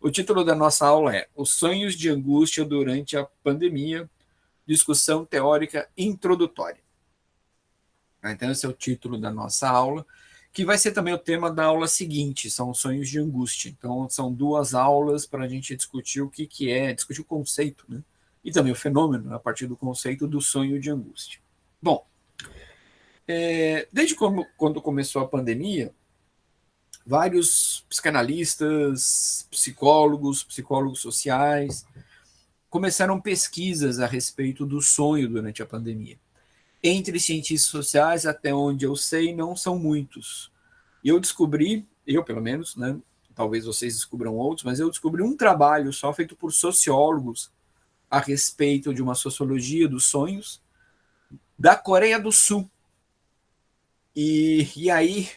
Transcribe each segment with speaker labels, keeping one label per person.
Speaker 1: O título da nossa aula é Os Sonhos de Angústia durante a Pandemia, discussão teórica introdutória. Então, esse é o título da nossa aula, que vai ser também o tema da aula seguinte, são os sonhos de angústia. Então, são 2 aulas para a gente discutir o que é, discutir o conceito, né? E também o fenômeno, a partir do conceito do sonho de angústia. Bom, desde quando começou a pandemia, vários psicanalistas, psicólogos sociais, começaram pesquisas a respeito do sonho durante a pandemia. Entre cientistas sociais, até onde eu sei, não são muitos. E eu descobri, eu pelo menos, né, talvez vocês descubram outros, mas eu descobri um trabalho só feito por sociólogos a respeito de uma sociologia dos sonhos da Coreia do Sul. E aí,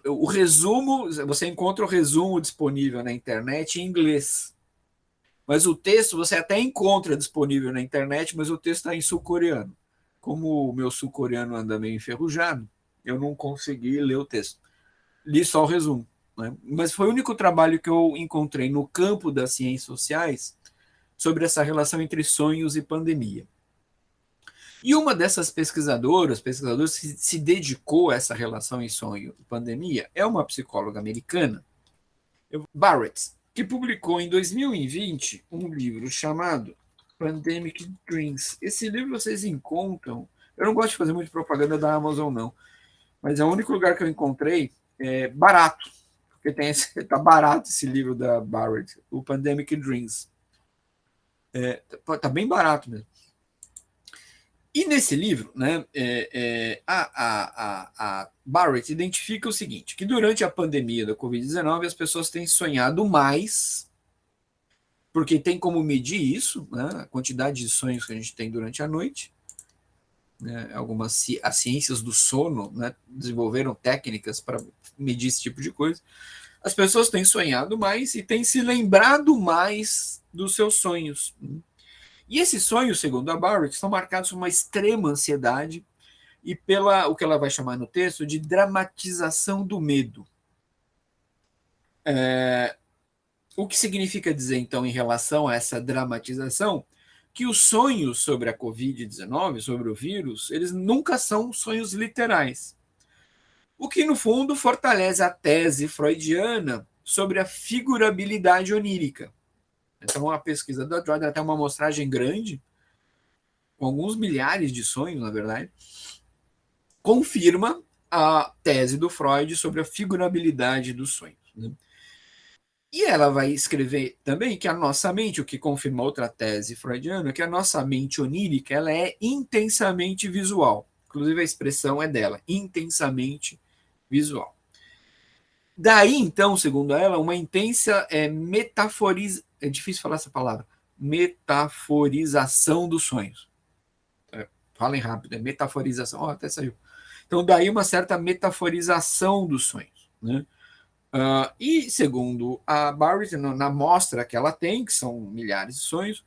Speaker 1: o resumo, você encontra o resumo disponível na internet em inglês. Mas o texto você até encontra disponível na internet, mas o texto está em sul-coreano. Como o meu sul-coreano anda meio enferrujado, eu não consegui ler o texto. Li só o resumo. Né? Mas foi o único trabalho que eu encontrei no campo das ciências sociais sobre essa relação entre sonhos e pandemia. E uma dessas pesquisadoras que se dedicou a essa relação em sonho e pandemia é uma psicóloga americana, Barrett, que publicou em 2020 um livro chamado Pandemic Dreams. Esse livro vocês encontram. Eu não gosto de fazer muito propaganda da Amazon, não, mas é o único lugar que eu encontrei barato, porque tá barato esse livro da Barrett, o Pandemic Dreams. Tá bem barato mesmo. E nesse livro, né, a Barrett identifica o seguinte, que durante a pandemia da Covid-19 as pessoas têm sonhado mais, porque tem como medir isso, né, a quantidade de sonhos que a gente tem durante a noite. Né, as ciências do sono, né, desenvolveram técnicas para medir esse tipo de coisa. As pessoas têm sonhado mais e têm se lembrado mais dos seus sonhos. E esses sonhos, segundo a Barrett, estão marcados por uma extrema ansiedade e pela o que ela vai chamar no texto de dramatização do medo. O que significa dizer, então, em relação a essa dramatização, que os sonhos sobre a Covid-19, sobre o vírus, eles nunca são sonhos literais. O que, no fundo, fortalece a tese freudiana sobre a figurabilidade onírica. Então, a pesquisa da Jordan tem uma amostragem grande, com alguns milhares de sonhos, na verdade, confirma a tese do Freud sobre a figurabilidade dos sonhos. Né? E ela vai escrever também que a nossa mente, o que confirma outra tese freudiana, que a nossa mente onírica ela é intensamente visual. Inclusive a expressão é dela, intensamente visual. Daí, então, segundo ela, uma intensa metaforização, é difícil falar essa palavra, metaforização dos sonhos. Falem rápido, é metaforização. Até saiu. Então, daí uma certa metaforização dos sonhos. Né? E, segundo a Barrett, na amostra que ela tem, que são milhares de sonhos,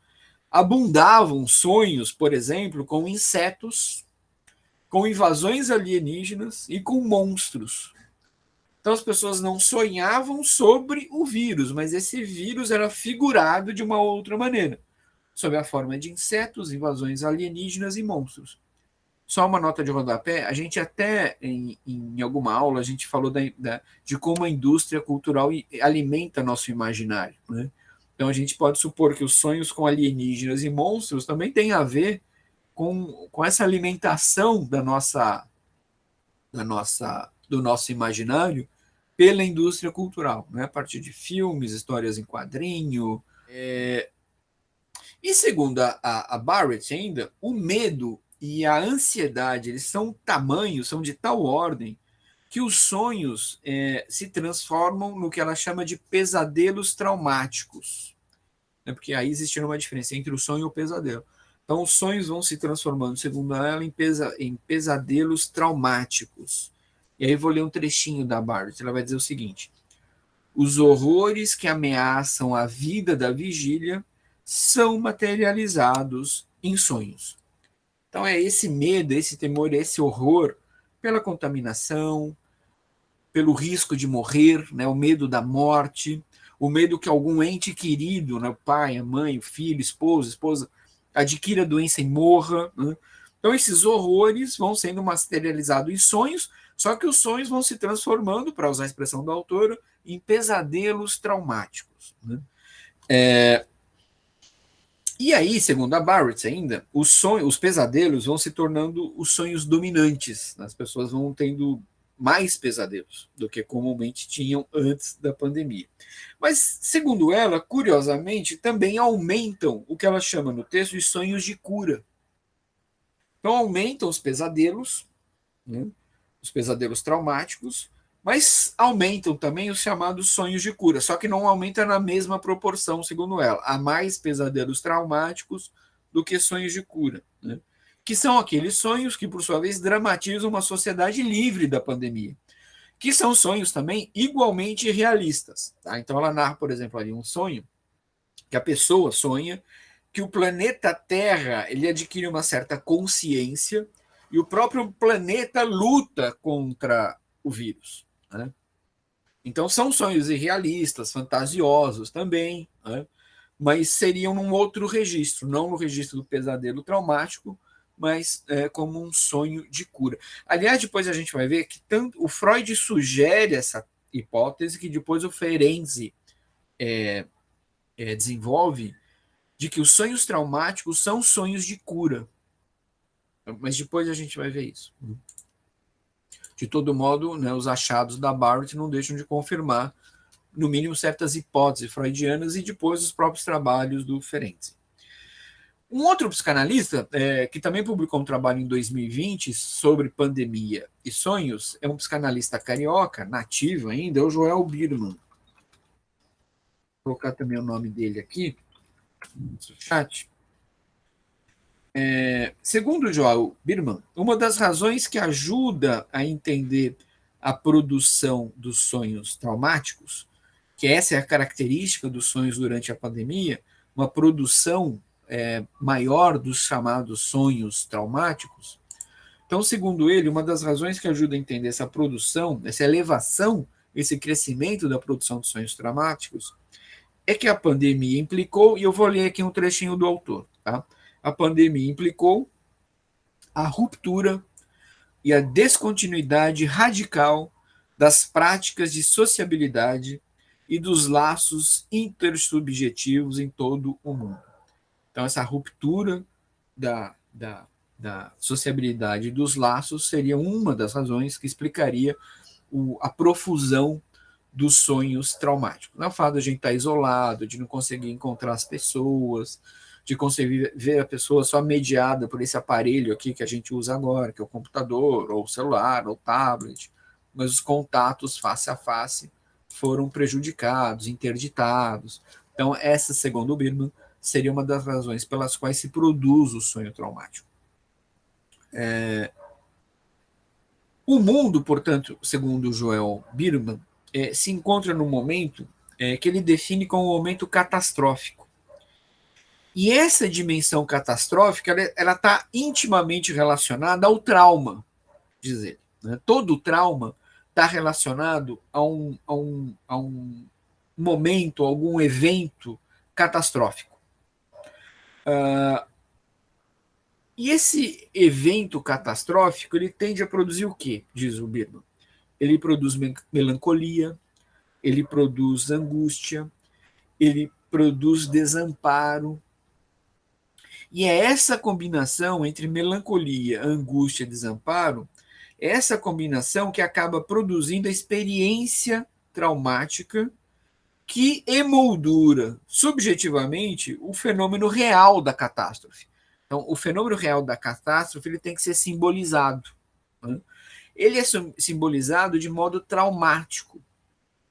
Speaker 1: abundavam sonhos, por exemplo, com insetos, com invasões alienígenas e com monstros. Então, as pessoas não sonhavam sobre o vírus, mas esse vírus era figurado de uma outra maneira, sob a forma de insetos, invasões alienígenas e monstros. Só uma nota de rodapé, a gente até, em alguma aula, a gente falou de como a indústria cultural alimenta nosso imaginário. Né? Então, a gente pode supor que os sonhos com alienígenas e monstros também têm a ver com essa alimentação do nosso imaginário pela indústria cultural, né? A partir de filmes, histórias em quadrinho. E segundo a Barrett ainda, o medo e a ansiedade, eles são tamanhos, são de tal ordem, que os sonhos se transformam no que ela chama de pesadelos traumáticos. Né? Porque aí existe uma diferença entre o sonho e o pesadelo. Então, os sonhos vão se transformando, segundo ela, em pesadelos traumáticos. E aí vou ler um trechinho da Barrett. Ela vai dizer o seguinte: os horrores que ameaçam a vida da vigília são materializados em sonhos. Então é esse medo, esse temor, esse horror pela contaminação, pelo risco de morrer, né, o medo da morte, o medo que algum ente querido, né, o pai, a mãe, o filho, esposa, adquira a doença e morra. Né? Então, esses horrores vão sendo materializados em sonhos, só que os sonhos vão se transformando, para usar a expressão da autora, em pesadelos traumáticos. Né? E aí, segundo a Barrett ainda, os pesadelos vão se tornando os sonhos dominantes. As pessoas vão tendo mais pesadelos do que comumente tinham antes da pandemia. Mas, segundo ela, curiosamente, também aumentam o que ela chama no texto de sonhos de cura. Então, aumentam os pesadelos, né, os pesadelos traumáticos, mas aumentam também os chamados sonhos de cura, só que não aumenta na mesma proporção, segundo ela. Há mais pesadelos traumáticos do que sonhos de cura, né? Que são aqueles sonhos que, por sua vez, dramatizam uma sociedade livre da pandemia, que são sonhos também igualmente realistas. Tá? Então, ela narra, por exemplo, ali um sonho que a pessoa sonha que o planeta Terra ele adquire uma certa consciência e o próprio planeta luta contra o vírus. Né? Então são sonhos irrealistas, fantasiosos também, né? Mas seriam num outro registro, não no registro do pesadelo traumático, mas como um sonho de cura. Aliás, depois a gente vai ver que tanto o Freud sugere essa hipótese que depois o Ferenczi desenvolve de que os sonhos traumáticos são sonhos de cura. Mas depois a gente vai ver isso. De todo modo, né, os achados da Barrett não deixam de confirmar, no mínimo, certas hipóteses freudianas e depois os próprios trabalhos do Ferenczi. Um outro psicanalista, que também publicou um trabalho em 2020 sobre pandemia e sonhos, é um psicanalista carioca, nativo ainda, é o Joel Birman. Vou colocar também o nome dele aqui no chat. Segundo o Joel Birman, uma das razões que ajuda a entender a produção dos sonhos traumáticos, que essa é a característica dos sonhos durante a pandemia, uma produção maior dos chamados sonhos traumáticos. Então, segundo ele, uma das razões que ajuda a entender essa produção, essa elevação, esse crescimento da produção de sonhos traumáticos, é que a pandemia implicou, e eu vou ler aqui um trechinho do autor, tá? A pandemia implicou a ruptura e a descontinuidade radical das práticas de sociabilidade e dos laços intersubjetivos em todo o mundo. Então, essa ruptura da sociabilidade e dos laços seria uma das razões que explicaria a profusão dos sonhos traumáticos. Não é o fato de a gente estar isolado, de não conseguir encontrar as pessoas, de conseguir ver a pessoa só mediada por esse aparelho aqui que a gente usa agora, que é o computador, ou o celular, ou o tablet, mas os contatos face a face foram prejudicados, interditados. Então, essa, segundo o Birman, seria uma das razões pelas quais se produz o sonho traumático. O mundo, portanto, segundo o Joel Birman, se encontra num momento que ele define como um momento catastrófico. E essa dimensão catastrófica ela está intimamente relacionada ao trauma, diz ele. Né? Todo trauma está relacionado a um momento, a algum evento catastrófico. E esse evento catastrófico ele tende a produzir o quê? Diz o Birman. Ele produz melancolia, ele produz angústia, ele produz desamparo. E é essa combinação entre melancolia, angústia e desamparo, essa combinação que acaba produzindo a experiência traumática que emoldura subjetivamente o fenômeno real da catástrofe. Então, o fenômeno real da catástrofe ele tem que ser simbolizado. Né? Ele é simbolizado de modo traumático.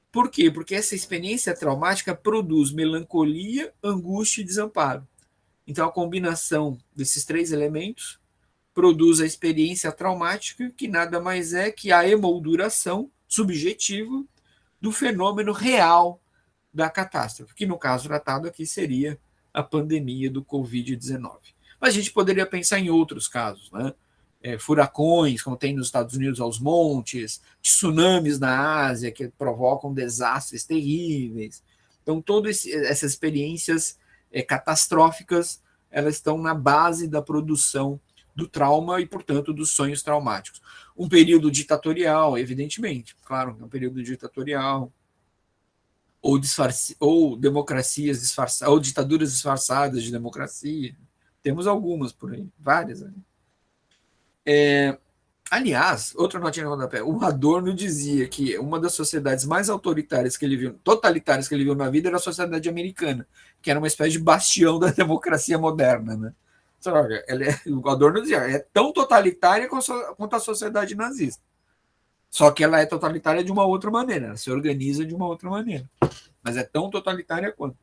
Speaker 1: Por quê? Porque essa experiência traumática produz melancolia, angústia e desamparo. Então, a combinação desses três elementos produz a experiência traumática, que nada mais é que a emolduração subjetiva do fenômeno real da catástrofe, que no caso tratado aqui seria a pandemia do Covid-19. Mas a gente poderia pensar em outros casos, né? Furacões, como tem nos Estados Unidos aos montes, tsunamis na Ásia, que provocam desastres terríveis. Então, todas essas experiências catastróficas, elas estão na base da produção do trauma e, portanto, dos sonhos traumáticos. Um período ditatorial, evidentemente, claro, um período ditatorial, ou democracias disfarçadas, ou ditaduras disfarçadas de democracia. Temos algumas por aí, várias. Aliás, outra notinha no rodapé, o Adorno dizia que uma das sociedades mais autoritárias que ele viu, totalitárias que ele viu na vida era a sociedade americana, que era uma espécie de bastião da democracia moderna, né? O Adorno dizia, é tão totalitária quanto a sociedade nazista. Só que ela é totalitária de uma outra maneira, ela se organiza de uma outra maneira. Mas é tão totalitária quanto.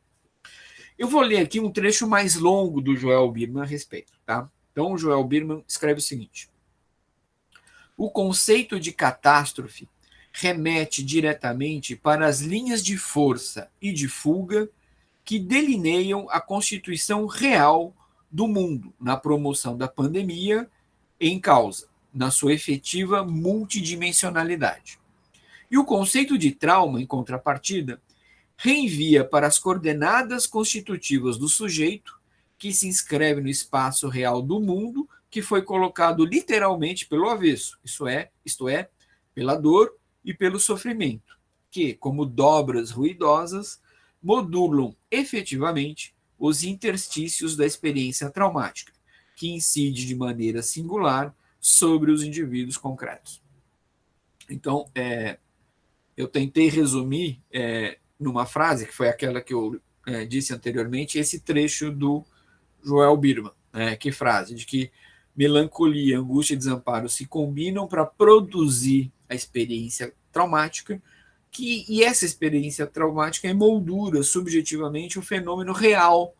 Speaker 1: Eu vou ler aqui um trecho mais longo do Joel Birman a respeito, tá? Então, o Joel Birman escreve o seguinte: o conceito de catástrofe remete diretamente para as linhas de força e de fuga que delineiam a constituição real do mundo na promoção da pandemia em causa, na sua efetiva multidimensionalidade. E o conceito de trauma, em contrapartida, reenvia para as coordenadas constitutivas do sujeito, que se inscreve no espaço real do mundo, que foi colocado literalmente pelo avesso, isto é, pela dor e pelo sofrimento, que, como dobras ruidosas, modulam efetivamente os interstícios da experiência traumática, que incide de maneira singular sobre os indivíduos concretos. Então, eu tentei resumir numa frase, que foi aquela que eu disse anteriormente, esse trecho do Joel Birman. Que frase? De que melancolia, angústia e desamparo se combinam para produzir a experiência traumática, e essa experiência traumática emoldura subjetivamente o fenômeno real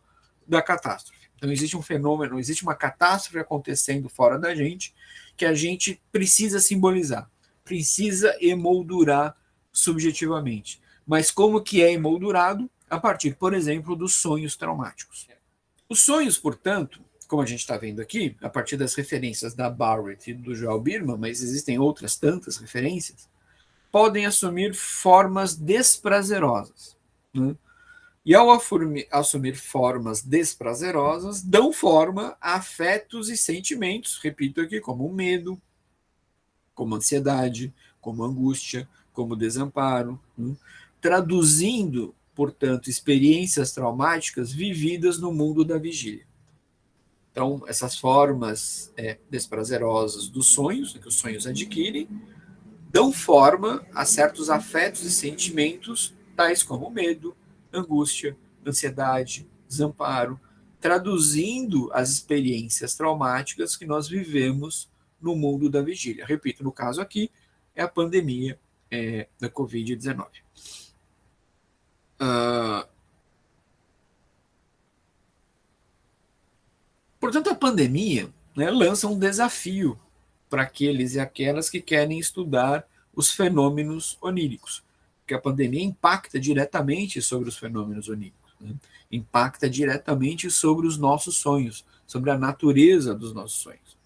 Speaker 1: da catástrofe. Então, existe um fenômeno, existe uma catástrofe acontecendo fora da gente, que a gente precisa simbolizar, precisa emoldurar subjetivamente. Mas como que é emoldurado? A partir, por exemplo, dos sonhos traumáticos. Os sonhos, portanto, como a gente está vendo aqui, a partir das referências da Barrett e do Joel Birman, mas existem outras tantas referências, podem assumir formas desprazerosas. Né? E ao assumir formas desprazerosas, dão forma a afetos e sentimentos, repito aqui, como medo, como ansiedade, como angústia, como desamparo, traduzindo, portanto, experiências traumáticas vividas no mundo da vigília. Então, essas formas desprazerosas dos sonhos, que os sonhos adquirem, dão forma a certos afetos e sentimentos, tais como medo, angústia, ansiedade, desamparo, traduzindo as experiências traumáticas que nós vivemos no mundo da vigília. Repito, no caso aqui, é a pandemia da Covid-19. Portanto, a pandemia lança um desafio para aqueles e aquelas que querem estudar os fenômenos oníricos, porque a pandemia impacta diretamente sobre os fenômenos oníricos, impacta diretamente sobre os nossos sonhos, sobre a natureza dos nossos sonhos.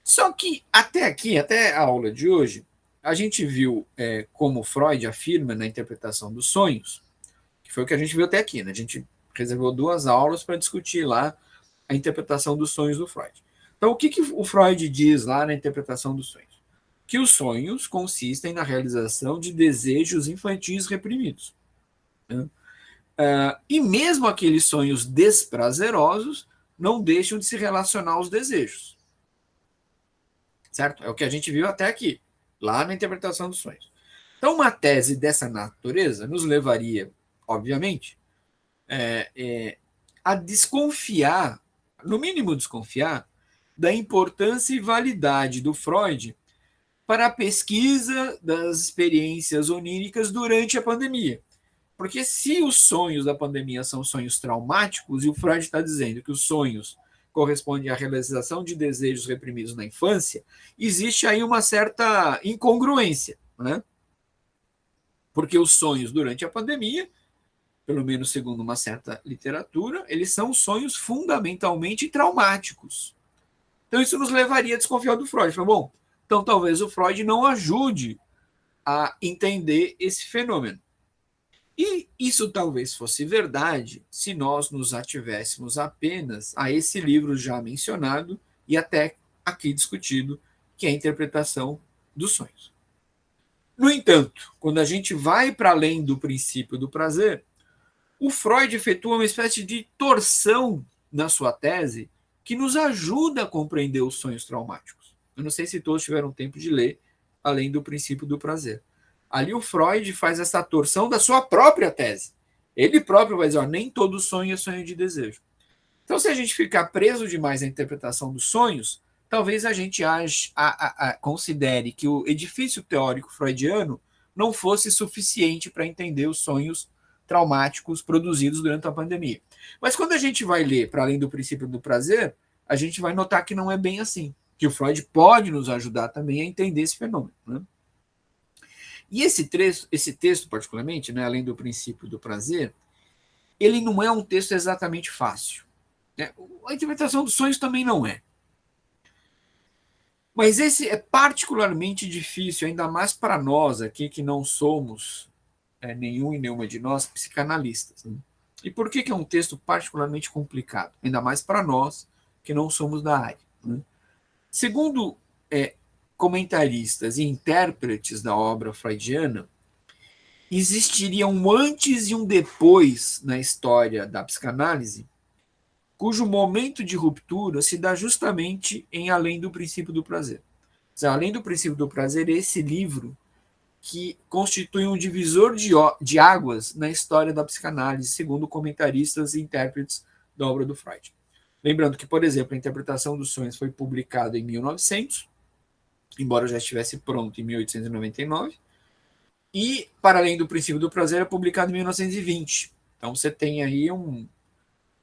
Speaker 1: Só que até aqui, até a aula de hoje, a gente viu como Freud afirma na interpretação dos sonhos, que foi o que a gente viu até aqui, né? A gente reservou 2 aulas para discutir lá a interpretação dos sonhos do Freud. Então, o que o Freud diz lá na interpretação dos sonhos? Que os sonhos consistem na realização de desejos infantis reprimidos. Né? E mesmo aqueles sonhos desprazerosos não deixam de se relacionar aos desejos. Certo? É o que a gente viu até aqui, lá na interpretação dos sonhos. Então, uma tese dessa natureza nos levaria, obviamente, a desconfiar, no mínimo desconfiar, da importância e validade do Freud para a pesquisa das experiências oníricas durante a pandemia. Porque se os sonhos da pandemia são sonhos traumáticos, e o Freud está dizendo que os sonhos correspondem à realização de desejos reprimidos na infância, existe aí uma certa incongruência, né? Porque os sonhos durante a pandemia, pelo menos segundo uma certa literatura, eles são sonhos fundamentalmente traumáticos. Então isso nos levaria a desconfiar do Freud. Bom, então talvez o Freud não ajude a entender esse fenômeno. E isso talvez fosse verdade se nós nos ativéssemos apenas a esse livro já mencionado e até aqui discutido, que é a interpretação dos sonhos. No entanto, quando a gente vai para além do princípio do prazer, o Freud efetua uma espécie de torção na sua tese que nos ajuda a compreender os sonhos traumáticos. Eu não sei se todos tiveram tempo de ler além do princípio do prazer. Ali o Freud faz essa torção da sua própria tese. Ele próprio vai dizer, ó, nem todo sonho é sonho de desejo. Então, se a gente ficar preso demais na interpretação dos sonhos, talvez a gente considere que o edifício teórico freudiano não fosse suficiente para entender os sonhos traumáticos produzidos durante a pandemia. Mas quando a gente vai ler para além do princípio do prazer, a gente vai notar que não é bem assim, que o Freud pode nos ajudar também a entender esse fenômeno. Né? E esse texto particularmente, né, além do princípio do prazer, ele não é um texto exatamente fácil. Né? A interpretação dos sonhos também não é. Mas esse é particularmente difícil, ainda mais para nós aqui que não somos nenhum e nenhuma de nós psicanalistas. Né? E por que é um texto particularmente complicado? Ainda mais para nós que não somos da área. Né? Segundo comentaristas e intérpretes da obra freudiana, existiria um antes e um depois na história da psicanálise, cujo momento de ruptura se dá justamente em Além do Princípio do Prazer. Além do Princípio do Prazer, esse livro que constitui um divisor de águas na história da psicanálise, segundo comentaristas e intérpretes da obra do Freud. Lembrando que, por exemplo, a Interpretação dos Sonhos foi publicada em 1900, embora já estivesse pronto em 1899, e Para Além do Princípio do Prazer é publicado em 1920. Então você tem aí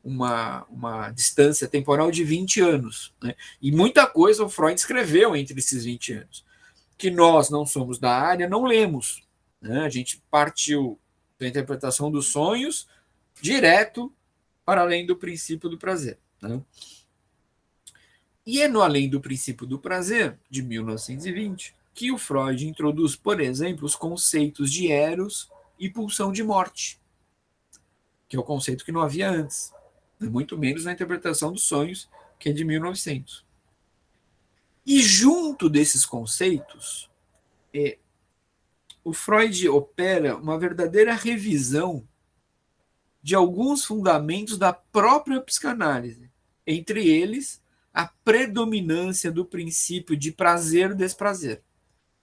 Speaker 1: uma distância temporal de 20 anos. Né? E muita coisa o Freud escreveu entre esses 20 anos, que nós não somos da área, não lemos. Né? A gente partiu da interpretação dos sonhos direto para além do princípio do prazer. Né? E é no Além do Princípio do Prazer, de 1920, que o Freud introduz, por exemplo, os conceitos de eros e pulsão de morte, que é o conceito que não havia antes, muito menos na interpretação dos sonhos, que é de 1900. E junto desses conceitos, o Freud opera uma verdadeira revisão de alguns fundamentos da própria psicanálise, entre eles a predominância do princípio de prazer e desprazer.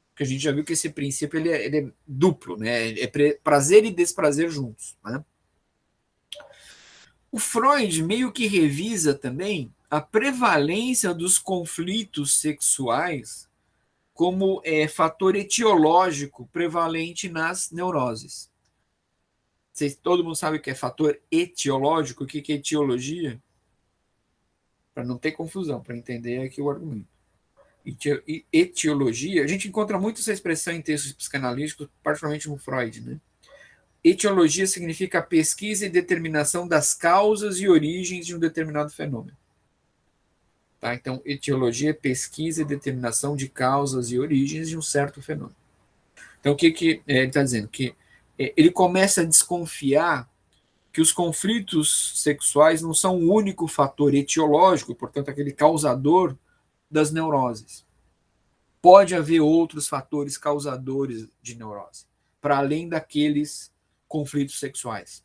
Speaker 1: Porque a gente já viu que esse princípio ele é duplo, né? É prazer e desprazer juntos. Né? O Freud meio que revisa também a prevalência dos conflitos sexuais como fator etiológico prevalente nas neuroses. Todo mundo sabe o que é fator etiológico? O que é etiologia? Para não ter confusão, para entender aqui o argumento. Etiologia, a gente encontra muito essa expressão em textos psicanalíticos, particularmente no Freud. Né? Etiologia significa a pesquisa e determinação das causas e origens de um determinado fenômeno. Tá? Então, etiologia é pesquisa e determinação de causas e origens de um certo fenômeno. Então, o que ele está dizendo? Que ele começa a desconfiar que os conflitos sexuais não são o único fator etiológico, portanto, aquele causador das neuroses. Pode haver outros fatores causadores de neurose, para além daqueles conflitos sexuais.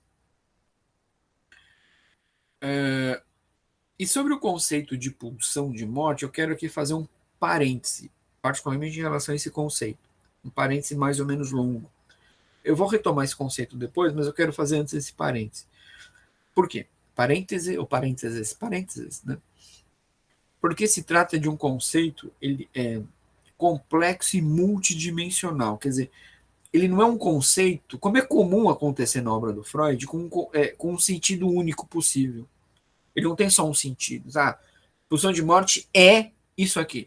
Speaker 1: E sobre o conceito de pulsão de morte, eu quero aqui fazer um parêntese, particularmente em relação a esse conceito. Um parêntese mais ou menos longo. Eu vou retomar esse conceito depois, mas eu quero fazer antes esse parêntese. Por quê? Parêntese ou parênteses, né? Porque se trata de um conceito complexo e multidimensional. Quer dizer, ele não é um conceito, como é comum acontecer na obra do Freud, com um sentido único possível. Ele não tem só um sentido. Pulsão de morte é isso aqui.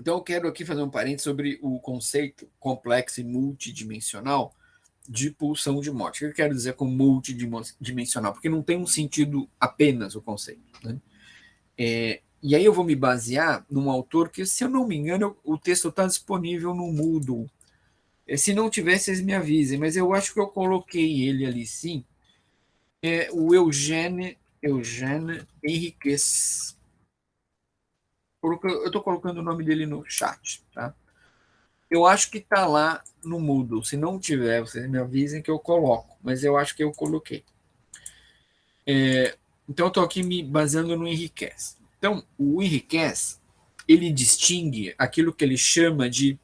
Speaker 1: Então eu quero aqui fazer um parênteses sobre o conceito complexo e multidimensional de pulsão de morte. O que eu quero dizer com multidimensional? Porque não tem um sentido apenas o conceito. Né? E aí eu vou me basear num autor que, se eu não me engano, o texto está disponível no Moodle. Se não tiver, vocês me avisem, mas eu acho que eu coloquei ele ali sim. É o Eugène Henriquez. Eu estou colocando o nome dele no chat, tá? Eu acho que está lá no Moodle. Se não tiver, vocês me avisem que eu coloco, mas eu acho que eu coloquei. Então, eu estou aqui me baseando no Henriquez. Então, o Henriquez, ele distingue aquilo que ele chama de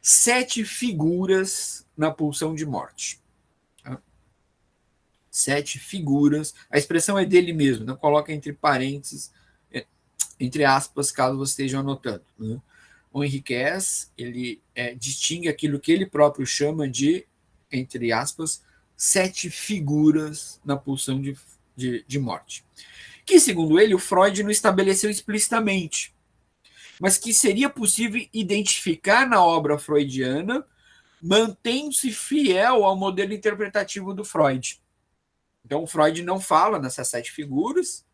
Speaker 1: 7 figuras na pulsão de morte. Tá? 7 figuras. A expressão é dele mesmo, não coloca entre parênteses, entre aspas, caso você esteja anotando. Né? O Henriquez, ele distingue aquilo que ele próprio chama de, entre aspas, 7 figuras na pulsão de morte. Que, segundo ele, o Freud não estabeleceu explicitamente, mas que seria possível identificar na obra freudiana, mantendo-se fiel ao modelo interpretativo do Freud. Então, o Freud não fala nessas 7 figuras,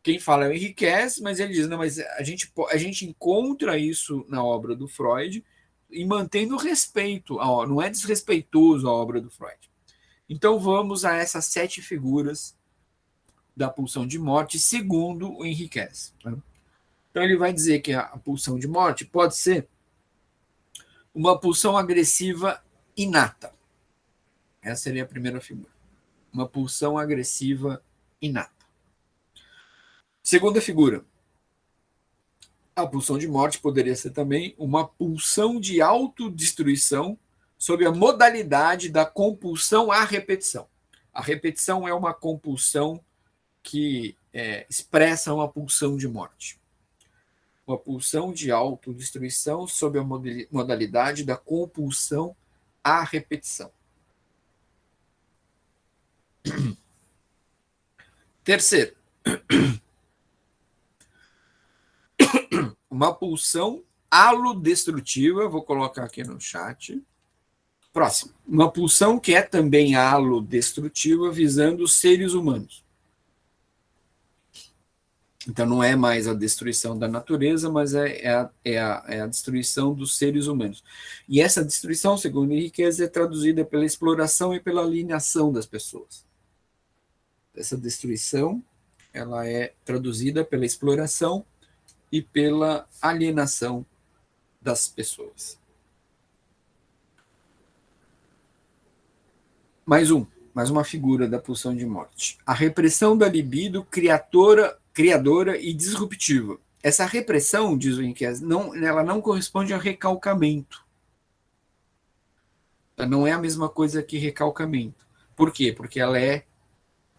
Speaker 1: quem fala é o Henriquez, mas ele diz, não, mas a gente encontra isso na obra do Freud e mantendo respeito, não é desrespeitoso a obra do Freud. Então, vamos a essas 7 figuras da pulsão de morte, segundo o Henriquez. Tá? Então, ele vai dizer que a pulsão de morte pode ser uma pulsão agressiva inata. Essa seria a primeira figura. Uma pulsão agressiva inata. Segunda figura. A pulsão de morte poderia ser também uma pulsão de autodestruição sob a modalidade da compulsão à repetição. A repetição é uma compulsão que expressa uma pulsão de morte. Uma pulsão de autodestruição sob a modalidade da compulsão à repetição. Terceiro, uma pulsão halodestrutiva, vou colocar aqui no chat. Próximo, uma pulsão que é também halodestrutiva visando os seres humanos. Então não é mais a destruição da natureza, mas é a destruição dos seres humanos. E essa destruição, segundo Henriquez, é traduzida pela exploração e pela alienação das pessoas. Essa destruição, ela é traduzida pela exploração e pela alienação das pessoas. Mais uma figura da pulsão de morte. A repressão da libido criadora e disruptiva. Essa repressão, diz o Henriquez, ela não corresponde a recalcamento. Ela não é a mesma coisa que recalcamento. Por quê? Porque ela é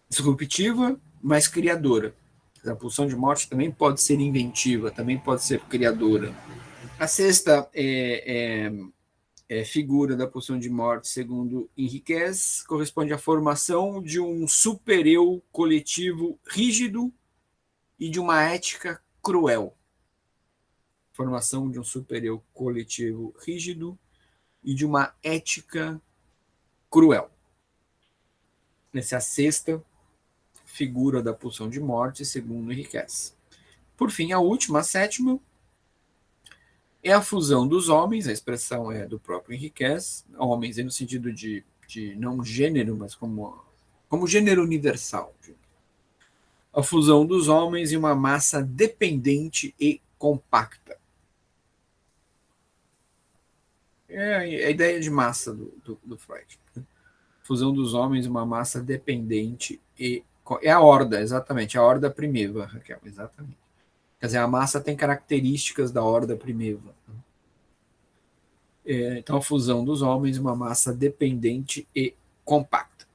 Speaker 1: disruptiva, mas criadora. A pulsão de morte também pode ser inventiva, também pode ser criadora. A sexta figura da pulsão de morte, segundo Henriquez, corresponde à formação de um super-eu coletivo rígido e de uma ética cruel. Formação de um super-eu coletivo rígido e de uma ética cruel. Essa é a sexta figura da pulsão de morte, segundo Henriquez. Por fim, a última, a sétima, é a fusão dos homens, a expressão é do próprio Henriquez, homens no sentido de não gênero, mas como gênero universal. A fusão dos homens em uma massa dependente e compacta. É a ideia de massa do Freud. Fusão dos homens em uma massa dependente e... É a horda, exatamente, a horda primitiva, Raquel, exatamente. Quer dizer, a massa tem características da horda primitiva. Então, a fusão dos homens em uma massa dependente e compacta.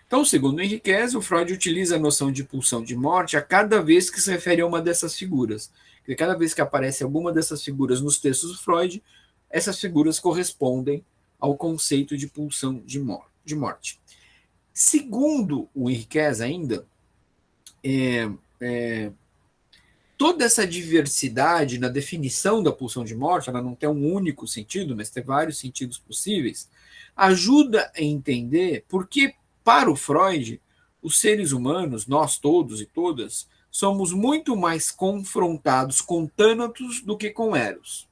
Speaker 1: Então, segundo Henriquez, o Freud utiliza a noção de pulsão de morte a cada vez que se refere a uma dessas figuras. Porque cada vez que aparece alguma dessas figuras nos textos do Freud, essas figuras correspondem ao conceito de pulsão de morte. Segundo o Henriquez ainda, toda essa diversidade na definição da pulsão de morte, ela não tem um único sentido, mas tem vários sentidos possíveis, ajuda a entender por que, para o Freud, os seres humanos, nós todos e todas, somos muito mais confrontados com Thanatos do que com Eros.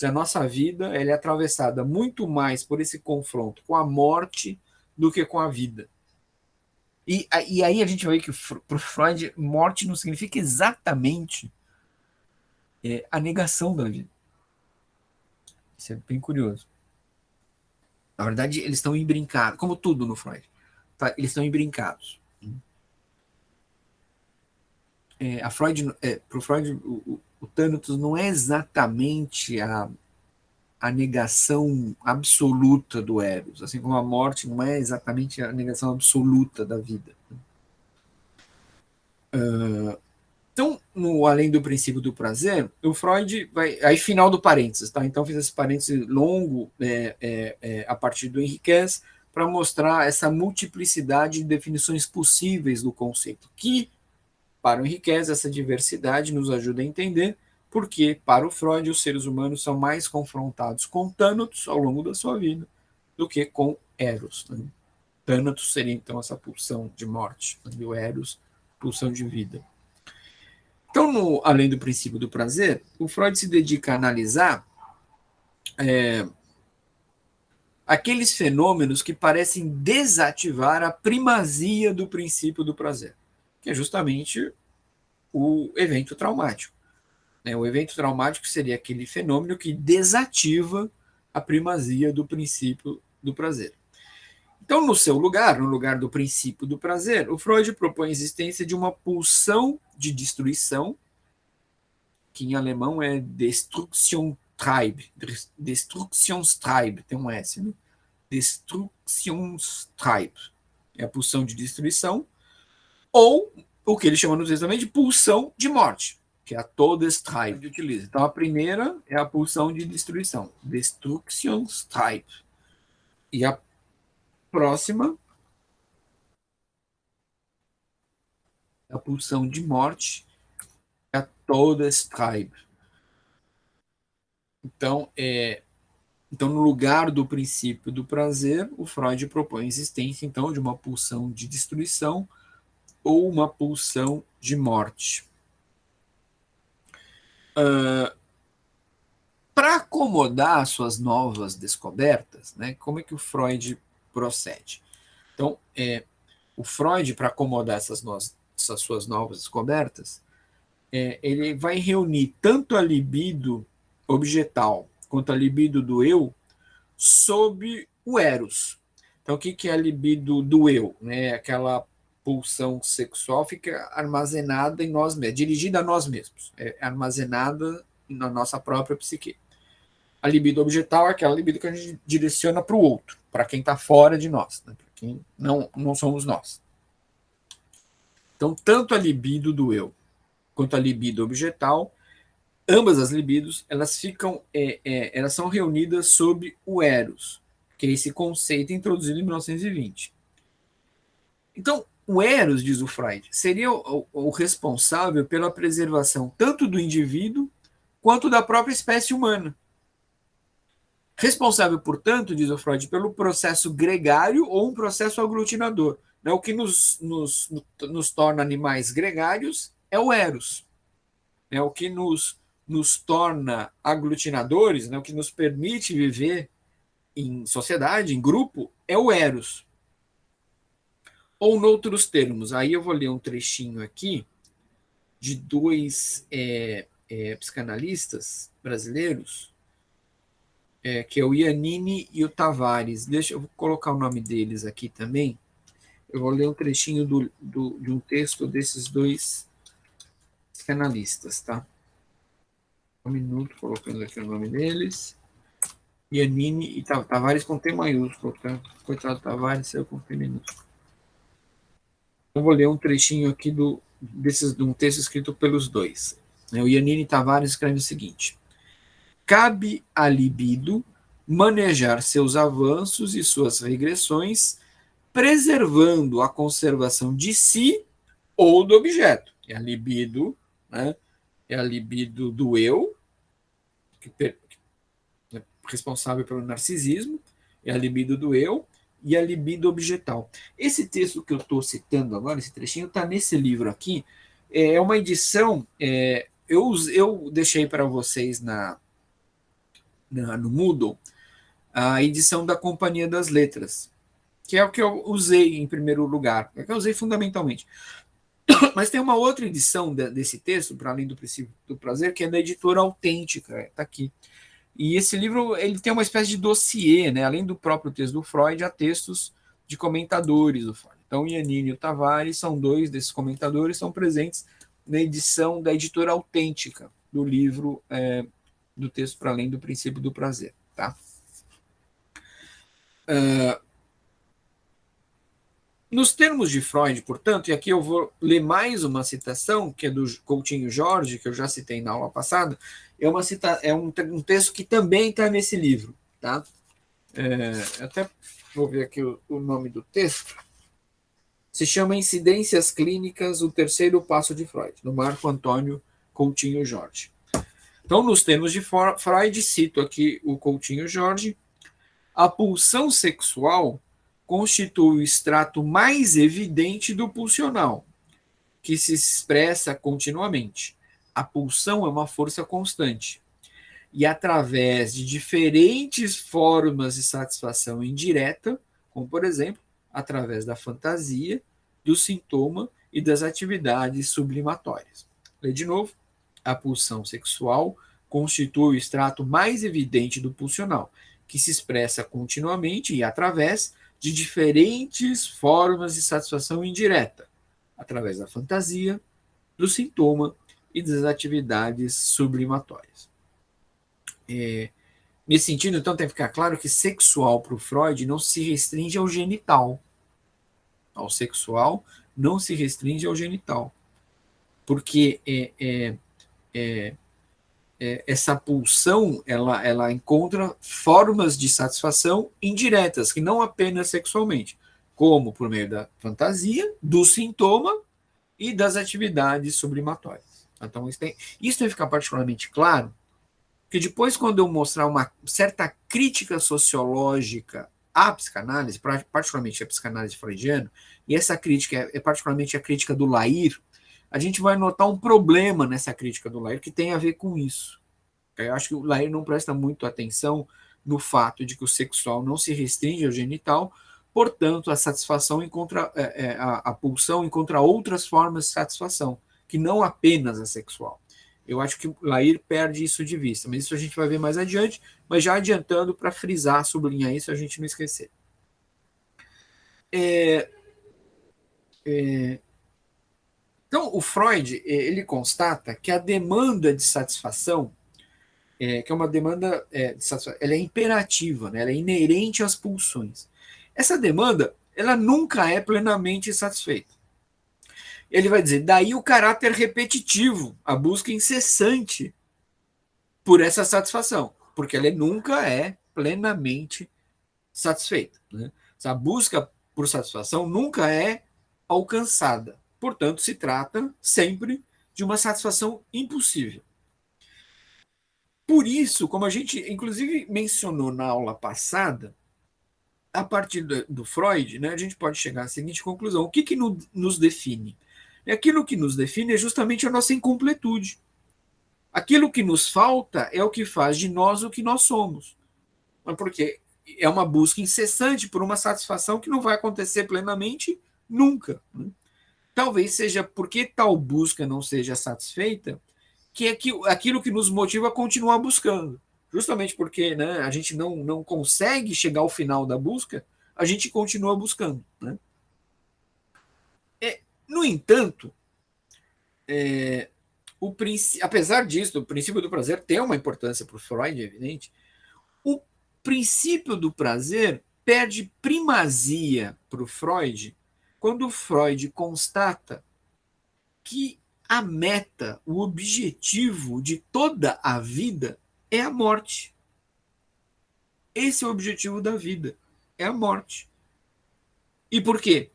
Speaker 1: A nossa vida ela é atravessada muito mais por esse confronto com a morte do que com a vida. E aí a gente vai ver que para o Freud, morte não significa exatamente a negação da vida. Isso é bem curioso. Na verdade, eles estão embrincados, como tudo no Freud. Tá? Eles estão embrincados. Para o Freud, o Thanatos não é exatamente a negação absoluta do Eros, assim como a morte não é exatamente a negação absoluta da vida. Então, no Além do Princípio do Prazer, o Freud vai. Aí, final do parênteses, tá? Então, fiz esse parênteses longo a partir do Henriquez para mostrar essa multiplicidade de definições possíveis do conceito, que, para o Henriquez, essa diversidade nos ajuda a entender porque, para o Freud, os seres humanos são mais confrontados com Thanatos ao longo da sua vida do que com Eros. Né? Thanatos seria, então, essa pulsão de morte, e o Eros, pulsão de vida. Então, além do princípio do prazer, o Freud se dedica a analisar aqueles fenômenos que parecem desativar a primazia do princípio do prazer, que é justamente o evento traumático. O evento traumático seria aquele fenômeno que desativa a primazia do princípio do prazer. Então, no seu lugar, no lugar do princípio do prazer, o Freud propõe a existência de uma pulsão de destruição, que em alemão é Destruktionstrieb, tem um S, né? Destruktionstrieb, é a pulsão de destruição, ou o que ele chama nos também de pulsão de morte, que é a Todestreib. Então, a primeira é a pulsão de destruição, Destruktionstrieb. E a próxima é a pulsão de morte, é a Todestreib. Então, no lugar do princípio do prazer, o Freud propõe a existência, então, de uma pulsão de destruição ou uma pulsão de morte. Para acomodar suas novas descobertas, né, como é que o Freud procede? Então, o Freud, para acomodar essas suas novas descobertas, ele vai reunir tanto a libido objetal quanto a libido do eu sob o Eros. Então, o que é a libido do eu? Aquela pulsão sexual fica armazenada em nós mesmos, dirigida a nós mesmos, armazenada na nossa própria psique. A libido objetal é aquela libido que a gente direciona para o outro, para quem está fora de nós, né? Para quem não somos nós. Então, tanto a libido do eu quanto a libido objetal, ambas as libidos, elas são reunidas sob o Eros, que é esse conceito introduzido em 1920. Então, o Eros, diz o Freud, seria o responsável pela preservação tanto do indivíduo quanto da própria espécie humana. Responsável, portanto, diz o Freud, pelo processo gregário ou um processo aglutinador. O que nos torna animais gregários é o Eros. O que nos torna aglutinadores, o que nos permite viver em sociedade, em grupo, é o Eros. Ou, noutros termos, aí eu vou ler um trechinho aqui de dois psicanalistas brasileiros, que é o Iannini e o Tavares. Eu vou colocar o nome deles aqui também. Eu vou ler um trechinho de um texto desses dois psicanalistas, tá? Um minuto, colocando aqui o nome deles. Iannini e Tavares com T maiúsculo, tá? Coitado do Tavares, saiu com T minúsculo. Eu vou ler um trechinho aqui de um texto escrito pelos dois. O Iannini Tavares escreve o seguinte: cabe à libido manejar seus avanços e suas regressões, preservando a conservação de si ou do objeto. É a libido, né? É a libido do eu, que é responsável pelo narcisismo, é a libido do eu, e a libido objetal. Esse texto que eu estou citando agora, esse trechinho, está nesse livro aqui. É uma edição, eu deixei para vocês no Moodle, a edição da Companhia das Letras, que é o que eu usei em primeiro lugar, é o que eu usei fundamentalmente. Mas tem uma outra edição desse texto, para além do princípio do prazer, que é da editora Autêntica, está aqui. E esse livro ele tem uma espécie de dossiê, né? Além do próprio texto do Freud, há textos de comentadores do Freud. Então, o Iannini e o Tavares são dois desses comentadores, são presentes na edição da editora Autêntica do livro do texto para além do princípio do prazer. Tá? Nos termos de Freud, portanto, e aqui eu vou ler mais uma citação, que é do Coutinho Jorge, que eu já citei na aula passada, é um texto que também está nesse livro. Tá? Até vou ver aqui o nome do texto. Se chama Incidências Clínicas, o terceiro passo de Freud, do Marco Antônio Coutinho Jorge. Então, nos termos de Freud, cito aqui o Coutinho Jorge, a pulsão sexual constitui o extrato mais evidente do pulsional, que se expressa continuamente. A pulsão é uma força constante. E através de diferentes formas de satisfação indireta, como, por exemplo, através da fantasia, do sintoma e das atividades sublimatórias. Lê de novo. A pulsão sexual constitui o extrato mais evidente do pulsional, que se expressa continuamente e através de diferentes formas de satisfação indireta, através da fantasia, do sintoma e das atividades sublimatórias. Nesse sentido, então, tem que ficar claro que sexual para o Freud não se restringe ao genital. Ao sexual não se restringe ao genital. Porque essa pulsão ela encontra formas de satisfação indiretas, que não apenas sexualmente, como por meio da fantasia, do sintoma e das atividades sublimatórias. Então, isso tem que ficar particularmente claro, que depois, quando eu mostrar uma certa crítica sociológica à psicanálise, particularmente à psicanálise freudiana, e essa crítica é particularmente a crítica do Lair, a gente vai notar um problema nessa crítica do Lair que tem a ver com isso. Eu acho que o Lair não presta muito atenção no fato de que o sexual não se restringe ao genital, portanto, a satisfação encontra, a pulsão encontra outras formas de satisfação, que não apenas a sexual. Eu acho que o Lair perde isso de vista, mas isso a gente vai ver mais adiante, mas já adiantando para frisar, sublinhar isso, a gente não esquecer. Então, o Freud, ele constata que a demanda de satisfação, que é uma demanda de satisfação, ela é imperativa, né? Ela é inerente às pulsões. Essa demanda, ela nunca é plenamente satisfeita. Ele vai dizer, daí o caráter repetitivo, a busca incessante por essa satisfação, porque ela nunca é plenamente satisfeita. Né? A busca por satisfação nunca é alcançada. Portanto, se trata sempre de uma satisfação impossível. Por isso, como a gente inclusive mencionou na aula passada, a partir do Freud, né, a gente pode chegar à seguinte conclusão: o que nos define? Aquilo que nos define é justamente a nossa incompletude. Aquilo que nos falta é o que faz de nós o que nós somos. Porque é uma busca incessante por uma satisfação que não vai acontecer plenamente nunca. Talvez seja porque tal busca não seja satisfeita que é aquilo que nos motiva a continuar buscando. Justamente porque, né, a gente não consegue chegar ao final da busca, a gente continua buscando. Né? No entanto, apesar disso, o princípio do prazer tem uma importância para o Freud, é evidente, o princípio do prazer perde primazia para o Freud quando o Freud constata que a meta, o objetivo de toda a vida é a morte. Esse é o objetivo da vida, é a morte. E por quê?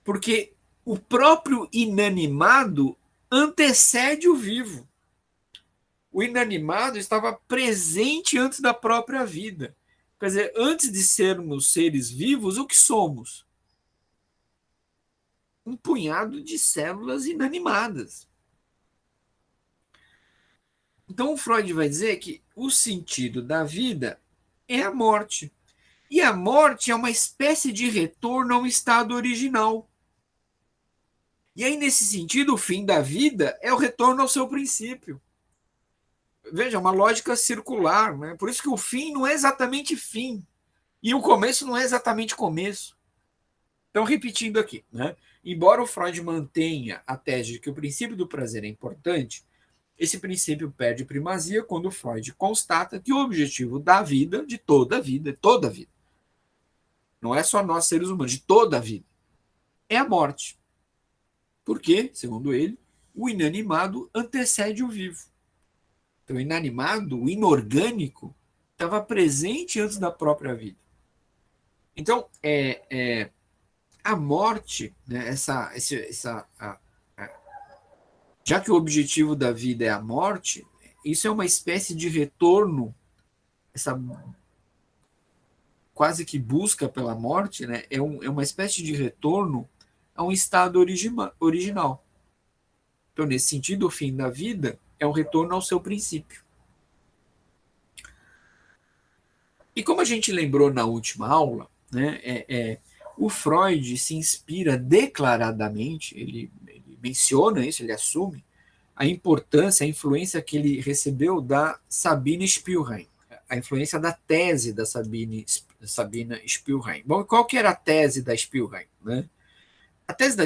Speaker 1: Porque o próprio inanimado antecede o vivo. O inanimado estava presente antes da própria vida. Quer dizer, antes de sermos seres vivos, o que somos? Um punhado de células inanimadas. Então, o Freud vai dizer que o sentido da vida é a morte. E a morte é uma espécie de retorno ao estado original. E aí, nesse sentido, o fim da vida é o retorno ao seu princípio. Veja, é uma lógica circular, né? Por isso que o fim não é exatamente fim. E o começo não é exatamente começo. Então, repetindo aqui, né? Embora o Freud mantenha a tese de que o princípio do prazer é importante, esse princípio perde primazia quando Freud constata que o objetivo da vida, de toda a vida, não é só nós seres humanos, de toda a vida, é a morte. Porque, segundo ele, o inanimado antecede o vivo. Então, o inanimado, o inorgânico, estava presente antes da própria vida. Então, a morte, né, já que o objetivo da vida é a morte, isso é uma espécie de retorno, essa quase que busca pela morte, né, é uma espécie de retorno a um estado original. Então, nesse sentido, o fim da vida é um retorno ao seu princípio. E como a gente lembrou na última aula, né, o Freud se inspira declaradamente, ele menciona isso, ele assume a importância, a influência que ele recebeu da Sabine Spielrein, a influência da tese da Sabina Spielrein. Bom, qual que era a tese da Spielrein? Né? A tese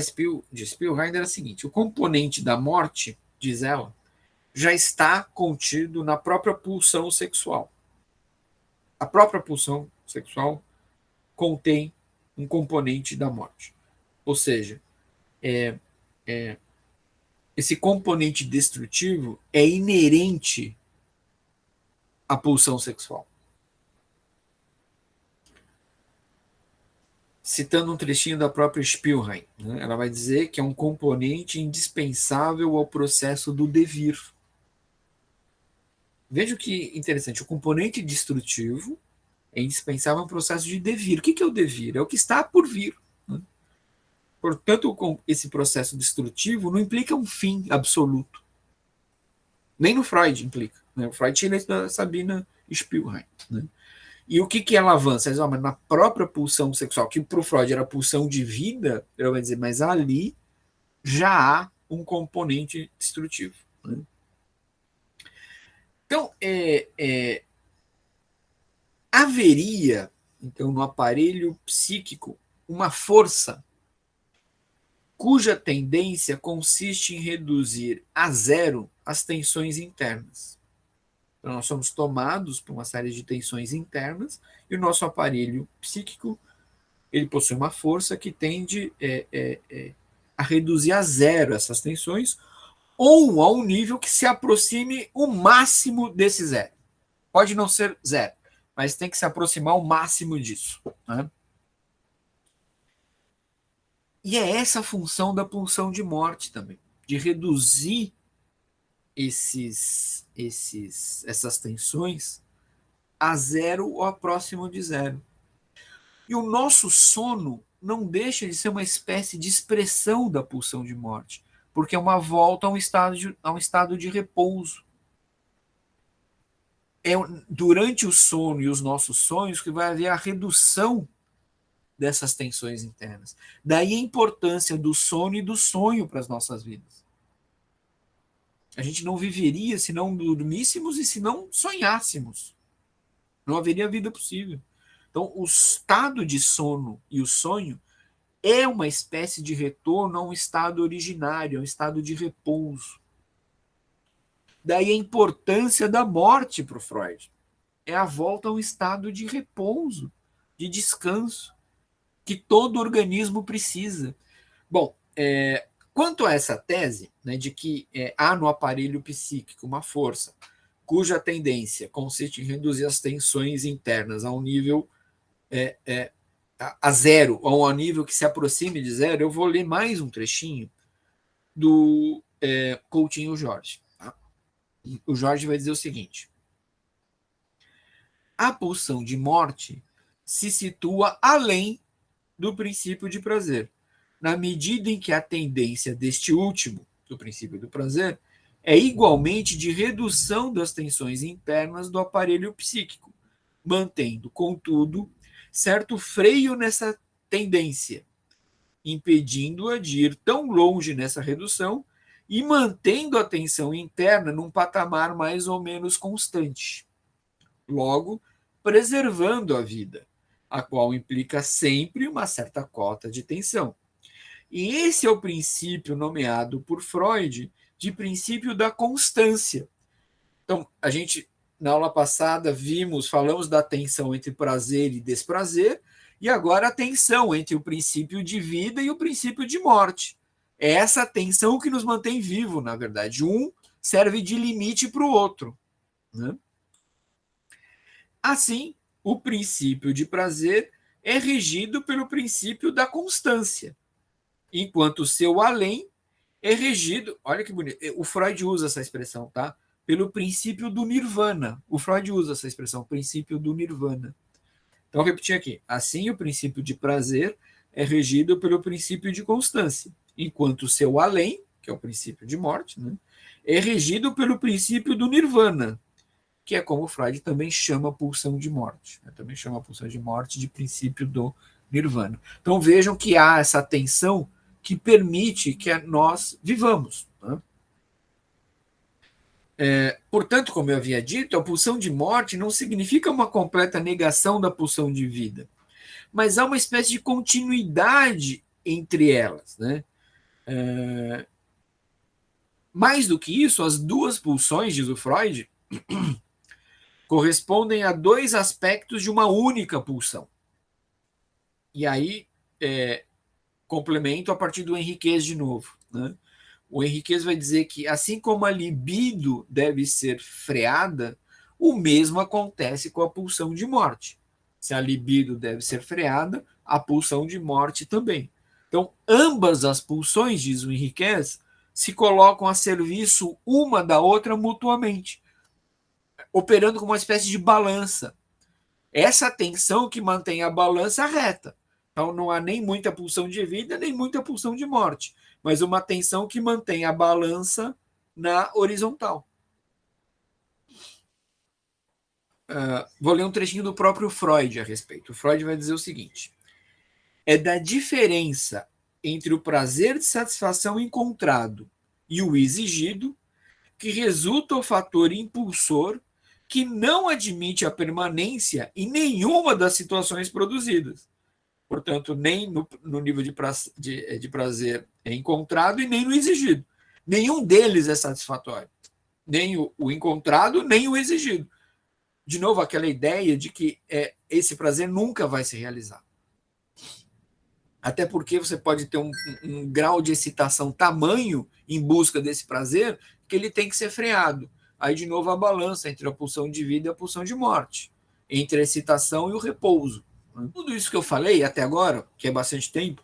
Speaker 1: de Spielrein era a seguinte: o componente da morte, diz ela, já está contido na própria pulsão sexual. A própria pulsão sexual contém um componente da morte. Ou seja, esse componente destrutivo é inerente à pulsão sexual. Citando um trechinho da própria Spielrein, né, ela vai dizer que é um componente indispensável ao processo do devir. Veja que interessante, o componente destrutivo é indispensável ao processo de devir. O que é o devir? É o que está por vir. Né? Portanto, esse processo destrutivo não implica um fim absoluto. Nem no Freud implica. Né? O Freud tinha isso da Sabina Spielrein. Né? E o que ela avança? Ela diz, mas na própria pulsão sexual, que para o Freud era pulsão de vida, ela vai dizer, mas ali já há um componente destrutivo. Né? Então, haveria, então, no aparelho psíquico, uma força cuja tendência consiste em reduzir a zero as tensões internas. Então, nós somos tomados por uma série de tensões internas e o nosso aparelho psíquico ele possui uma força que tende a reduzir a zero essas tensões ou a um nível que se aproxime o máximo desse zero. Pode não ser zero, mas tem que se aproximar o máximo disso. Né? E é essa a função da pulsão de morte também, de reduzir essas tensões a zero ou a próximo de zero. E o nosso sono não deixa de ser uma espécie de expressão da pulsão de morte, porque é uma volta a um estado de repouso. É durante o sono e os nossos sonhos que vai haver a redução dessas tensões internas. Daí a importância do sono e do sonho para as nossas vidas. A gente não viveria se não dormíssemos e se não sonhássemos. Não haveria vida possível. Então, o estado de sono e o sonho é uma espécie de retorno a um estado originário, a um estado de repouso. Daí a importância da morte para o Freud. É a volta a um estado de repouso, de descanso, que todo organismo precisa. Bom, quanto a essa tese, né, de que há no aparelho psíquico uma força cuja tendência consiste em reduzir as tensões internas a um nível a zero, ou a um nível que se aproxime de zero, eu vou ler mais um trechinho do Coutinho Jorge. Tá? O Jorge vai dizer o seguinte: a pulsão de morte se situa além do princípio de prazer, na medida em que a tendência deste último, do princípio do prazer, é igualmente de redução das tensões internas do aparelho psíquico, mantendo, contudo, certo freio nessa tendência, impedindo-a de ir tão longe nessa redução e mantendo a tensão interna num patamar mais ou menos constante. Logo, preservando a vida, a qual implica sempre uma certa cota de tensão. E esse é o princípio nomeado por Freud de princípio da constância. Então, a gente, na aula passada, falamos da tensão entre prazer e desprazer, e agora a tensão entre o princípio de vida e o princípio de morte. É essa tensão que nos mantém vivo, na verdade. Um serve de limite para o outro, né? Assim, o princípio de prazer é regido pelo princípio da constância, enquanto o seu além é regido, olha que bonito, o Freud usa essa expressão, tá? Pelo princípio do nirvana. O Freud usa essa expressão, princípio do nirvana. Então, vou repetir aqui. Assim, o princípio de prazer é regido pelo princípio de constância, enquanto o seu além, que é o princípio de morte, né, é regido pelo princípio do nirvana, que é como Freud também chama a pulsão de morte. Né? Também chama a pulsão de morte de princípio do nirvana. Então, vejam que há essa tensão que permite que nós vivamos. Né? Portanto, como eu havia dito, a pulsão de morte não significa uma completa negação da pulsão de vida, mas há uma espécie de continuidade entre elas. Né? Mais do que isso, as duas pulsões, diz o Freud, correspondem a dois aspectos de uma única pulsão. E aí, complemento a partir do Henriquez de novo. Né? O Henriquez vai dizer que, assim como a libido deve ser freada, o mesmo acontece com a pulsão de morte. Se a libido deve ser freada, a pulsão de morte também. Então, ambas as pulsões, diz o Henriquez, se colocam a serviço uma da outra mutuamente, operando como uma espécie de balança. Essa tensão que mantém a balança reta. Então, não há nem muita pulsão de vida, nem muita pulsão de morte, mas uma tensão que mantém a balança na horizontal. Vou ler um trechinho do próprio Freud a respeito. O Freud vai dizer o seguinte: é da diferença entre o prazer de satisfação encontrado e o exigido que resulta o fator impulsor que não admite a permanência em nenhuma das situações produzidas. Portanto, nem no nível de prazer é encontrado e nem no exigido. Nenhum deles é satisfatório. Nem o encontrado, nem o exigido. De novo, aquela ideia de que esse prazer nunca vai se realizar. Até porque você pode ter um grau de excitação tamanho em busca desse prazer que ele tem que ser freado. Aí, de novo, a balança entre a pulsão de vida e a pulsão de morte, entre a excitação e o repouso. Tudo isso que eu falei até agora, que é bastante tempo,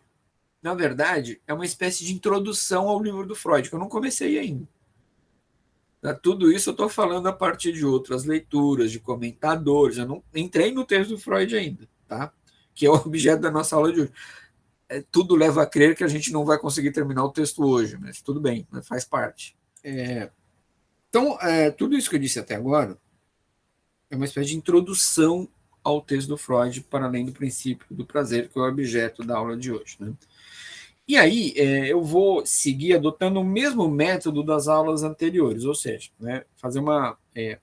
Speaker 1: na verdade, é uma espécie de introdução ao livro do Freud, que eu não comecei ainda. Tudo isso eu estou falando a partir de outras leituras, de comentadores. Eu não entrei no texto do Freud ainda, tá? Que é o objeto da nossa aula de hoje. Tudo leva a crer que a gente não vai conseguir terminar o texto hoje, mas tudo bem, faz parte. Então, tudo isso que eu disse até agora é uma espécie de introdução ao texto do Freud, para além do princípio do prazer, que é o objeto da aula de hoje. Né? E aí, eu vou seguir adotando o mesmo método das aulas anteriores, ou seja, né, fazer uma. Quer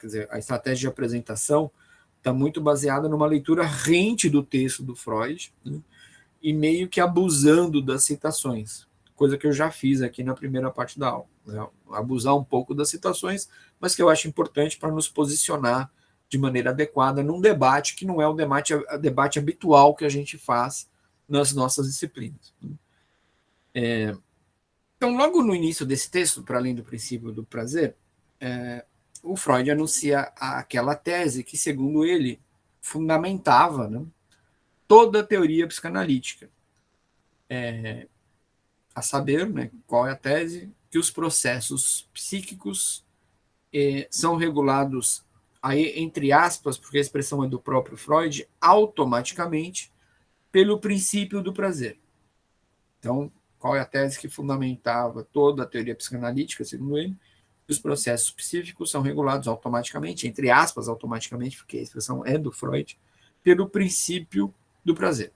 Speaker 1: dizer, a estratégia de apresentação está muito baseada numa leitura rente do texto do Freud, né, e meio que abusando das citações, coisa que eu já fiz aqui na primeira parte da aula. Né, abusar um pouco das citações, mas que eu acho importante para nos posicionar de maneira adequada num debate que não é o debate habitual que a gente faz nas nossas disciplinas. Então, logo no início desse texto, para além do princípio do prazer, o Freud anuncia aquela tese que, segundo ele, fundamentava, né, toda a teoria psicanalítica. A saber, né, qual é a tese? Que os processos psíquicos são regulados, aí, entre aspas, porque a expressão é do próprio Freud, automaticamente pelo princípio do prazer. Então, Qual é a tese que fundamentava toda a teoria psicanalítica, segundo ele? Os processos psíquicos são regulados automaticamente, entre aspas, automaticamente, porque a expressão é do Freud, pelo princípio do prazer.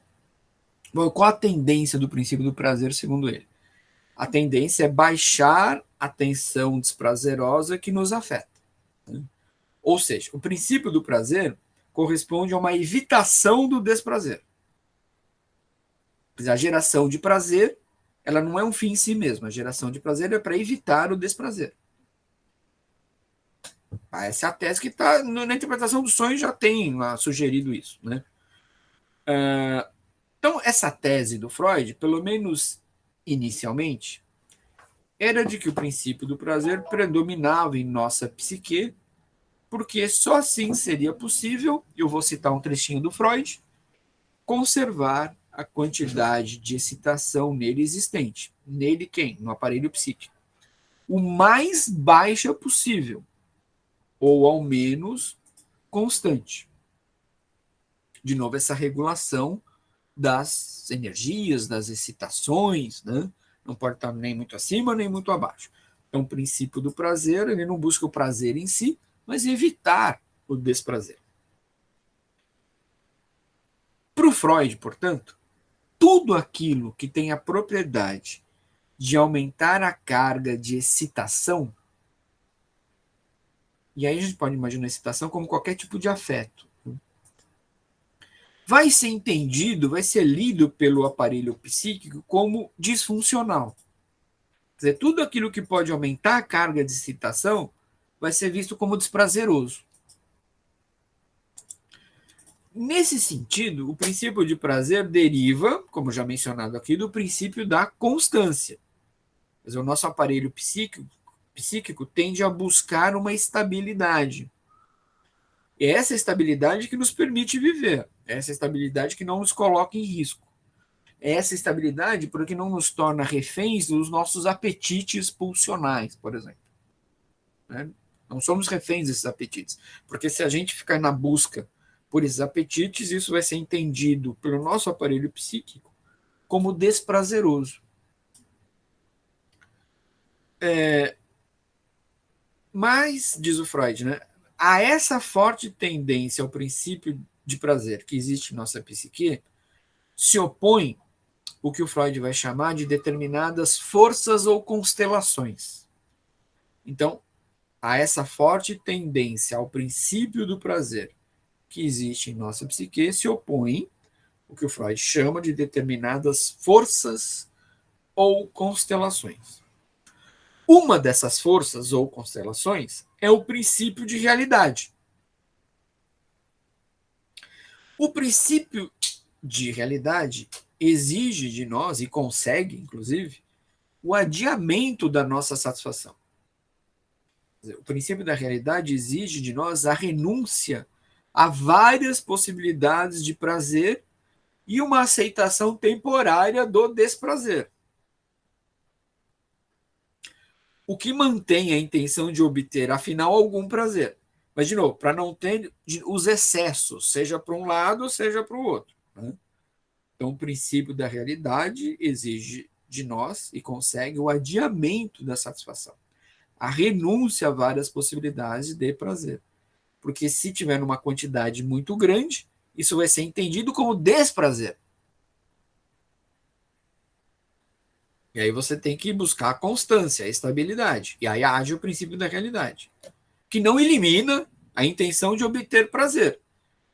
Speaker 1: Bom, qual a tendência do princípio do prazer, segundo ele? A tendência é baixar a tensão desprazerosa que nos afeta. Ou seja, o princípio do prazer corresponde a uma evitação do desprazer. A geração de prazer, ela não é um fim em si mesma. A geração de prazer é para evitar o desprazer. Essa é a tese que está na interpretação do sonho, já tem sugerido isso. Né? Então, essa tese do Freud, pelo menos inicialmente, era de que o princípio do prazer predominava em nossa psique, porque só assim seria possível, eu vou citar um trechinho do Freud, conservar a quantidade de excitação nele existente. Nele quem? No aparelho psíquico. O mais baixa possível, ou ao menos constante. De novo, essa regulação das energias, das excitações, né? Não pode estar nem muito acima, nem muito abaixo. Então, o princípio do prazer, ele não busca o prazer em si, mas evitar o desprazer. Para o Freud, portanto, tudo aquilo que tem a propriedade de aumentar a carga de excitação, e aí a gente pode imaginar a excitação como qualquer tipo de afeto, vai ser entendido, vai ser lido pelo aparelho psíquico como disfuncional. Quer dizer, tudo aquilo que pode aumentar a carga de excitação vai ser visto como desprazeroso. Nesse sentido, o princípio de prazer deriva, como já mencionado aqui, do princípio da constância. Quer dizer, o nosso aparelho psíquico tende a buscar uma estabilidade. É essa estabilidade que nos permite viver. É essa estabilidade que não nos coloca em risco. É essa estabilidade porque não nos torna reféns dos nossos apetites pulsionais, por exemplo. Né? Não somos reféns desses apetites. Porque se a gente ficar na busca por esses apetites, isso vai ser entendido pelo nosso aparelho psíquico como desprazeroso. Mas, diz o Freud, né, a essa forte tendência ao princípio de prazer que existe em nossa psique, se opõe o que o Freud vai chamar de determinadas forças ou constelações. Então, a essa forte tendência ao princípio do prazer que existe em nossa psique se opõe o que o Freud chama de determinadas forças ou constelações. Uma dessas forças ou constelações é o princípio de realidade. O princípio de realidade exige de nós, e consegue, inclusive, o adiamento da nossa satisfação. O princípio da realidade exige de nós a renúncia a várias possibilidades de prazer e uma aceitação temporária do desprazer. O que mantém a intenção de obter, afinal, algum prazer. Mas, de novo, para não ter os excessos, seja para um lado, seja para o outro. Né? Então, o princípio da realidade exige de nós e consegue o adiamento da satisfação, a renúncia a várias possibilidades de prazer. Porque se tiver uma quantidade muito grande, isso vai ser entendido como desprazer. E aí você tem que buscar a constância, a estabilidade. E aí age o princípio da realidade, que não elimina a intenção de obter prazer,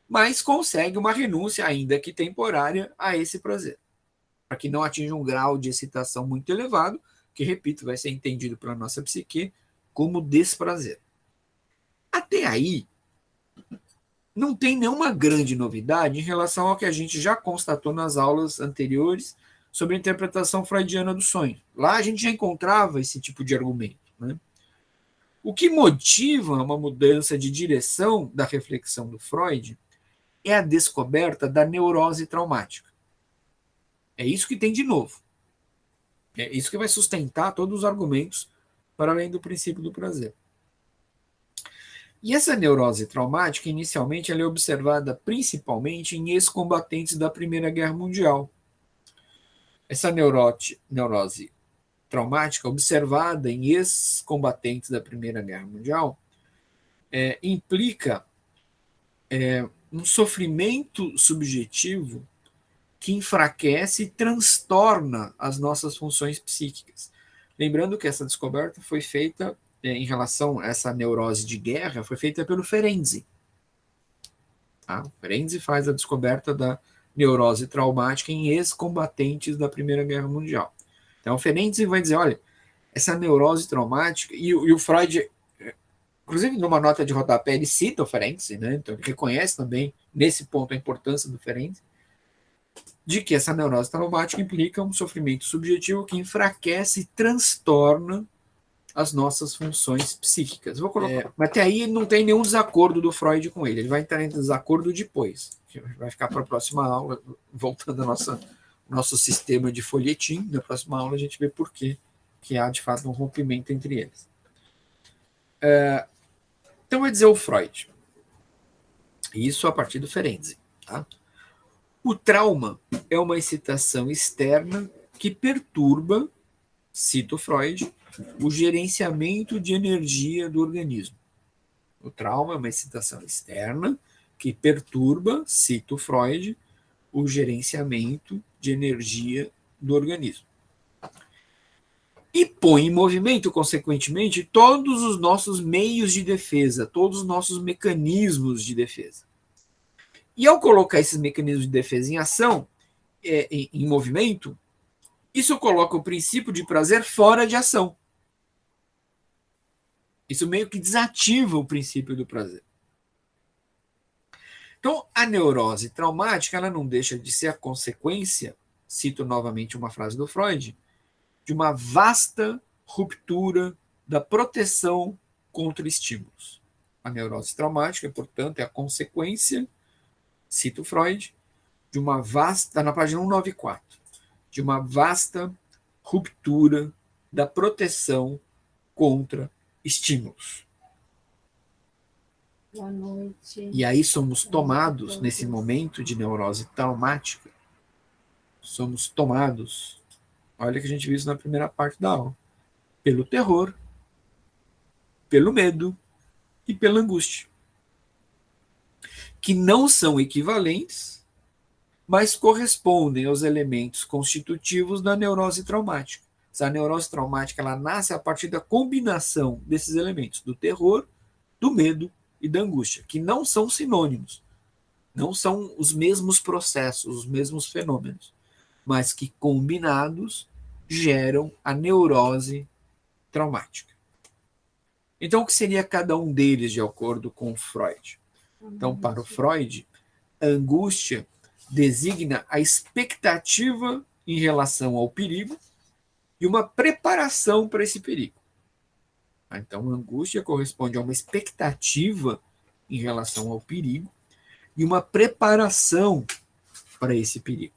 Speaker 1: mas consegue uma renúncia, ainda que temporária, a esse prazer, para que não atinja um grau de excitação muito elevado, que, repito, vai ser entendido pela nossa psique como desprazer. Até aí, não tem nenhuma grande novidade em relação ao que a gente já constatou nas aulas anteriores sobre a interpretação freudiana do sonho. Lá a gente já encontrava esse tipo de argumento. Né? O que motiva uma mudança de direção da reflexão do Freud é a descoberta da neurose traumática. É isso que tem de novo. É isso que vai sustentar todos os argumentos para além do princípio do prazer. E essa neurose traumática, inicialmente, ela é observada principalmente em ex-combatentes da Primeira Guerra Mundial. Essa neurose traumática observada em ex-combatentes da Primeira Guerra Mundial implica um sofrimento subjetivo que enfraquece e transtorna as nossas funções psíquicas. Lembrando que essa descoberta foi feita, em relação a essa neurose de guerra, foi feita pelo Ferenczi. Tá? O Ferenczi faz a descoberta da neurose traumática em ex-combatentes da Primeira Guerra Mundial. Então, o Ferenczi vai dizer, olha, essa neurose traumática, e o Freud, inclusive numa nota de rodapé, ele cita o Ferenczi, né? Então ele reconhece também, nesse ponto, a importância do Ferenczi, de que essa neurose traumática implica um sofrimento subjetivo que enfraquece e transtorna as nossas funções psíquicas. Vou colocar. Mas até aí não tem nenhum desacordo do Freud com ele. Ele vai entrar em desacordo depois. Vai ficar para a próxima aula, voltando ao nosso sistema de folhetim. Na próxima aula a gente vê por que há, de fato, um rompimento entre eles. Então vai dizer o Freud. Isso a partir do Ferenczi. Tá? O trauma é uma excitação externa que perturba, cito Freud, o gerenciamento de energia do organismo. O trauma é uma excitação externa que perturba, cito Freud, o gerenciamento de energia do organismo. E põe em movimento, consequentemente, todos os nossos meios de defesa, todos os nossos mecanismos de defesa. E ao colocar esses mecanismos de defesa em ação, em movimento, isso coloca o princípio de prazer fora de ação. Isso meio que desativa o princípio do prazer. Então, a neurose traumática, ela não deixa de ser a consequência, cito novamente uma frase do Freud, de uma vasta ruptura da proteção contra estímulos. A neurose traumática, portanto, é a consequência, cito Freud, de uma vasta, na página 194, de uma vasta ruptura da proteção contra estímulos.
Speaker 2: Boa noite.
Speaker 1: E aí somos tomados, nesse momento de neurose traumática, somos tomados, olha que a gente viu isso na primeira parte da aula, pelo terror, pelo medo e pela angústia, que não são equivalentes, mas correspondem aos elementos constitutivos da neurose traumática. A neurose traumática, ela nasce a partir da combinação desses elementos, do terror, do medo e da angústia, que não são sinônimos, não são os mesmos processos, os mesmos fenômenos, mas que combinados geram a neurose traumática. Então, o que seria cada um deles de acordo com Freud? Então, para o Freud, a angústia designa a expectativa em relação ao perigo e uma preparação para esse perigo. Então, a angústia corresponde a uma expectativa em relação ao perigo e uma preparação para esse perigo.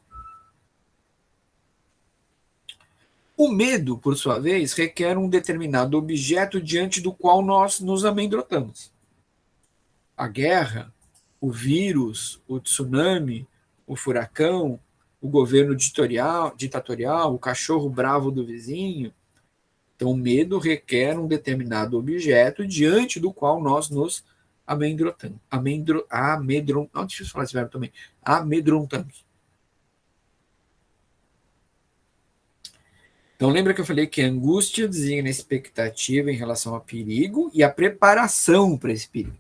Speaker 1: O medo, por sua vez, requer um determinado objeto diante do qual nós nos amedrontamos. A guerra, o vírus, o tsunami, o furacão, o governo ditatorial, o cachorro bravo do vizinho. Então, o medo requer um determinado objeto diante do qual nós nos amedrontamos. Não, difícil falar esse verbo também. Amedrontamos. Então, lembra que eu falei que a angústia designa a expectativa em relação ao perigo e a preparação para esse perigo.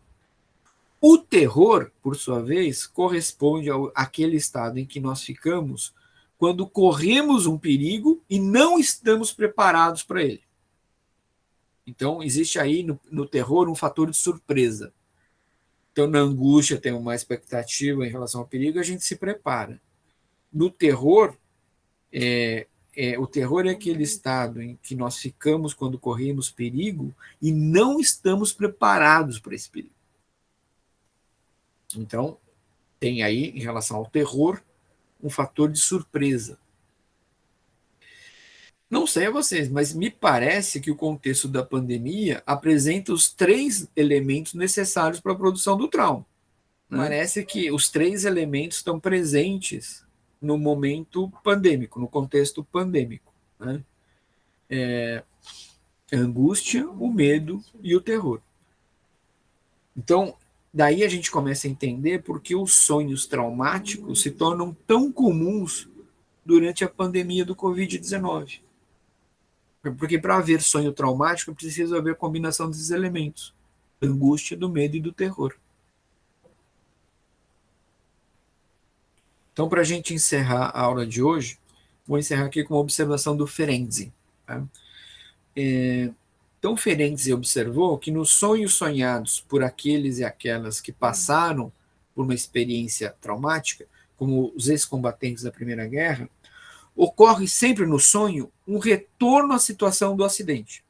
Speaker 1: O terror, por sua vez, corresponde àquele estado em que nós ficamos quando corremos um perigo e não estamos preparados para ele. Então, existe aí no terror um fator de surpresa. Então, na angústia tem uma expectativa em relação ao perigo, a gente se prepara. No terror, o terror é aquele estado em que nós ficamos quando corremos perigo e não estamos preparados para esse perigo. Então, tem aí, em relação ao terror, um fator de surpresa. Não sei a vocês, mas me parece que o contexto da pandemia apresenta os 3 elementos necessários para a produção do trauma. Parece que os 3 elementos estão presentes no momento pandêmico, no contexto pandêmico, né? A angústia, o medo e o terror. Então, daí a gente começa a entender por que os sonhos traumáticos se tornam tão comuns durante a pandemia do Covid-19. Porque para haver sonho traumático, precisa haver combinação desses elementos: da angústia, do medo e do terror. Então, para a gente encerrar a aula de hoje, vou encerrar aqui com uma observação do Ferenczi. Tá? Então, Ferenczi observou que nos sonhos sonhados por aqueles e aquelas que passaram por uma experiência traumática, como os ex-combatentes da Primeira Guerra, ocorre sempre no sonho um retorno à situação do acidente.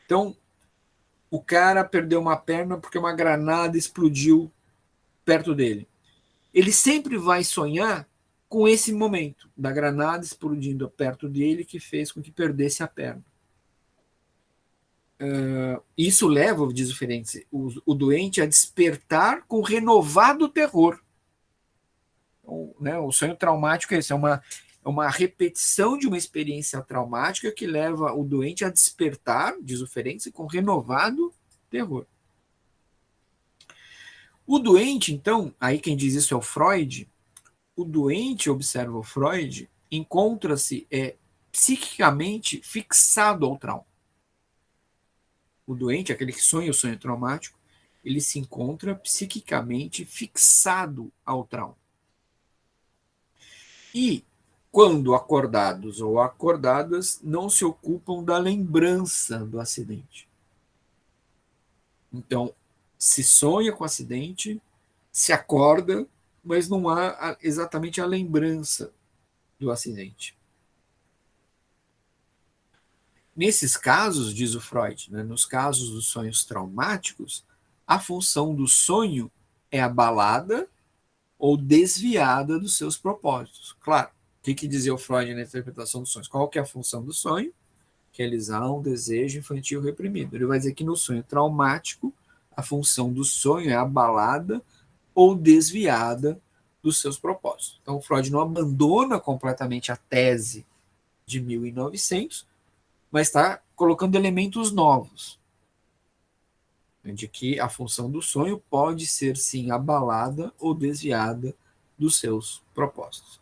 Speaker 1: Então, o cara perdeu uma perna porque uma granada explodiu perto dele. Ele sempre vai sonhar com esse momento da granada explodindo perto dele que fez com que perdesse a perna. Isso leva, diz o Ferenczi, o doente a despertar com renovado terror. Então, né, o sonho traumático é isso, é uma repetição de uma experiência traumática que leva o doente a despertar, diz o Ferenczi, com renovado terror. O doente, então, aí quem diz isso é o Freud, o doente, observa o Freud, encontra-se psiquicamente fixado ao trauma. O doente, aquele que sonha o sonho traumático, ele se encontra psiquicamente fixado ao trauma. E, quando acordados ou acordadas, não se ocupam da lembrança do acidente. Então, se sonha com o acidente, se acorda, mas não há exatamente a lembrança do acidente. Nesses casos, diz o Freud, né, nos casos dos sonhos traumáticos, a função do sonho é abalada ou desviada dos seus propósitos. Claro, o que dizia o Freud na interpretação dos sonhos? Qual que é a função do sonho? Realizar um desejo infantil reprimido. Ele vai dizer que no sonho traumático, a função do sonho é abalada ou desviada dos seus propósitos. Então, o Freud não abandona completamente a tese de 1900, mas está colocando elementos novos, de que a função do sonho pode ser, sim, abalada ou desviada dos seus propósitos.